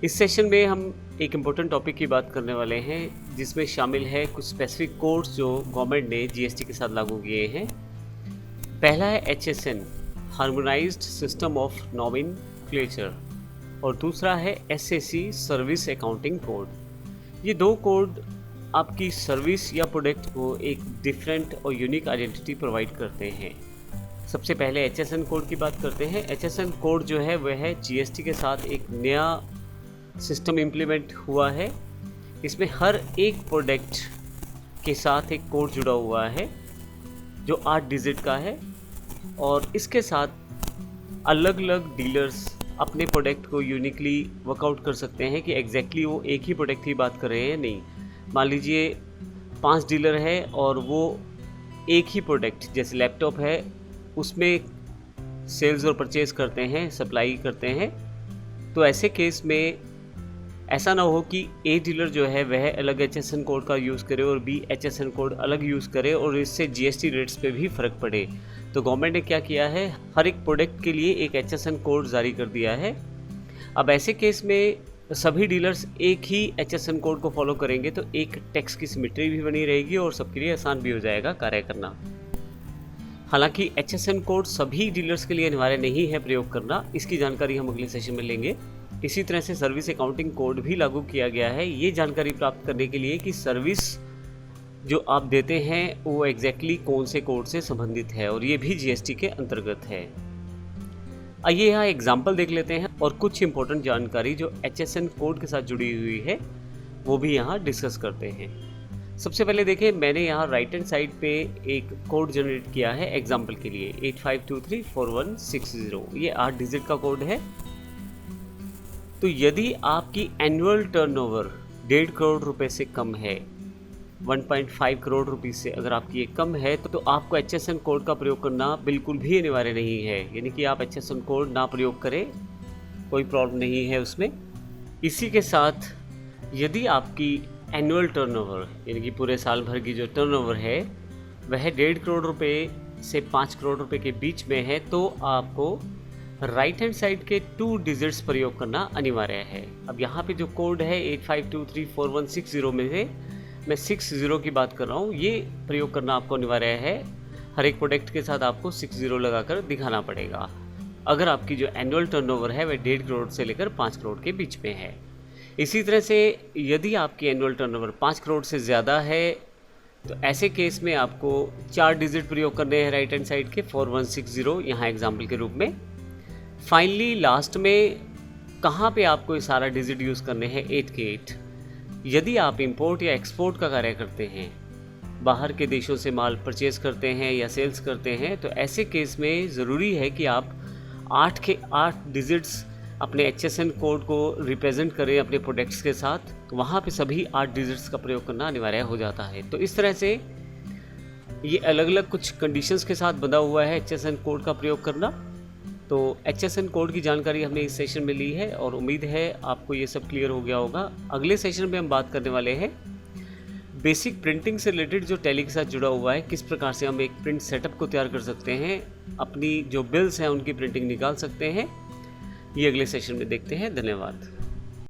इस सेशन में हम एक इम्पोर्टेंट टॉपिक की बात करने वाले हैं जिसमें शामिल है कुछ स्पेसिफिक कोड्स जो गवर्नमेंट ने जीएसटी के साथ लागू किए हैं। पहला है HSN harmonised system of nomenclature और दूसरा है SAC सर्विस अकाउंटिंग कोड। ये दो कोड आपकी सर्विस या प्रोडक्ट को एक डिफरेंट और यूनिक आइडेंटिटी प्रोवाइड करते हैं। सबसे पहले HSN कोड की बात करते हैं। HSN कोड जो है वह है जीएसटी के साथ एक नया सिस्टम इम्प्लीमेंट हुआ है। इसमें हर एक प्रोडक्ट के साथ एक कोड जुड़ा हुआ है जो 8 डिजिट का है और इसके साथ अलग अलग डीलर्स अपने प्रोडक्ट को यूनिकली वर्कआउट कर सकते हैं कि एग्जैक्टली वो एक ही प्रोडक्ट की बात कर रहे हैं नहीं। मान लीजिए 5 डीलर है और वो एक ही प्रोडक्ट जैसे लैपटॉप है उसमें सेल्स और परचेज़ करते हैं, सप्लाई करते हैं, तो ऐसे केस में ऐसा ना हो कि ए डीलर जो है वह अलग HSN कोड का यूज़ करे और बी HSN कोड अलग यूज़ करे और इससे GST रेट्स पे भी फ़र्क पड़े। तो गवर्नमेंट ने क्या किया है, हर एक प्रोडक्ट के लिए एक HSN कोड जारी कर दिया है। अब ऐसे केस में सभी डीलर्स एक ही HSN कोड को फॉलो करेंगे तो एक टैक्स की सिमेट्री भी बनी रहेगी और सबके लिए आसान भी हो जाएगा कार्य करना। हालांकि HSN कोड सभी डीलर्स के लिए अनिवार्य नहीं है प्रयोग करना, इसकी जानकारी हम अगले सेशन में लेंगे। इसी तरह से सर्विस अकाउंटिंग कोड भी लागू किया गया है ये जानकारी प्राप्त करने के लिए कि सर्विस जो आप देते हैं वो एग्जैक्टली कौन से कोड से संबंधित है और ये भी GST के अंतर्गत है। आइए यहाँ एग्जाम्पल देख लेते हैं और कुछ इंपॉर्टेंट जानकारी जो HSN कोड के साथ जुड़ी हुई है वो भी यहाँ डिस्कस करते हैं। सबसे पहले देखें, मैंने यहाँ राइट हैंड साइड पे एक कोड जनरेट किया है एग्जाम्पल के लिए 85234160। ये 8 डिजिट का कोड है। तो यदि आपकी एनुअल टर्नओवर 1.5 करोड़ रुपए से कम है, 1.5 करोड़ रुपए से अगर आपकी ये कम है तो आपको HSN कोड का प्रयोग करना बिल्कुल भी अनिवार्य नहीं है। यानी कि आप HSN कोड ना प्रयोग करें, कोई प्रॉब्लम नहीं है उसमें। इसी के साथ यदि आपकी एनुअल टर्नओवर यानी कि पूरे साल भर की जो टर्नओवर है वह 1.5 करोड़ रुपए से 5 करोड़ रुपए के बीच में है तो आपको राइट हैंड साइड के 2 डिजिट्स प्रयोग करना अनिवार्य है। अब यहाँ पे जो कोड है 85234160 में से मैं 60 की बात कर रहा हूँ, ये प्रयोग करना आपको अनिवार्य है। हर एक प्रोडक्ट के साथ आपको 60 लगाकर दिखाना पड़ेगा अगर आपकी जो एनुअल टर्नओवर है वह 1.5 करोड़ से लेकर 5 करोड़ के बीच में है। इसी तरह से यदि आपकी एनुअल टर्नओवर 5 करोड़ से ज़्यादा है तो ऐसे केस में आपको 4 डिजिट प्रयोग करने हैं राइट हैंड साइड के 4160 यहाँ एग्जाम्पल के रूप में। फाइनली लास्ट में कहाँ पे आपको ये सारा डिजिट यूज़ करने हैं 8 के 8। यदि आप इंपोर्ट या एक्सपोर्ट का कार्य करते हैं, बाहर के देशों से माल परचेज़ करते हैं या सेल्स करते हैं, तो ऐसे केस में ज़रूरी है कि आप 8 के 8 डिजिट्स अपने HSN कोड को रिप्रेजेंट करें अपने प्रोडक्ट्स के साथ। वहाँ पे सभी 8 डिजिट्स का प्रयोग करना अनिवार्य हो जाता है। तो इस तरह से ये अलग अलग कुछ कंडीशंस के साथ बंधा हुआ है HSN कोड का प्रयोग करना। तो HSN कोड की जानकारी हमने इस सेशन में ली है और उम्मीद है आपको ये सब क्लियर हो गया होगा। अगले सेशन में हम बात करने वाले हैं बेसिक प्रिंटिंग से रिलेटेड जो टैली के साथ जुड़ा हुआ है, किस प्रकार से हम एक प्रिंट सेटअप को तैयार कर सकते हैं, अपनी जो बिल्स हैं उनकी प्रिंटिंग निकाल सकते हैं। ये अगले सेशन में देखते हैं। धन्यवाद।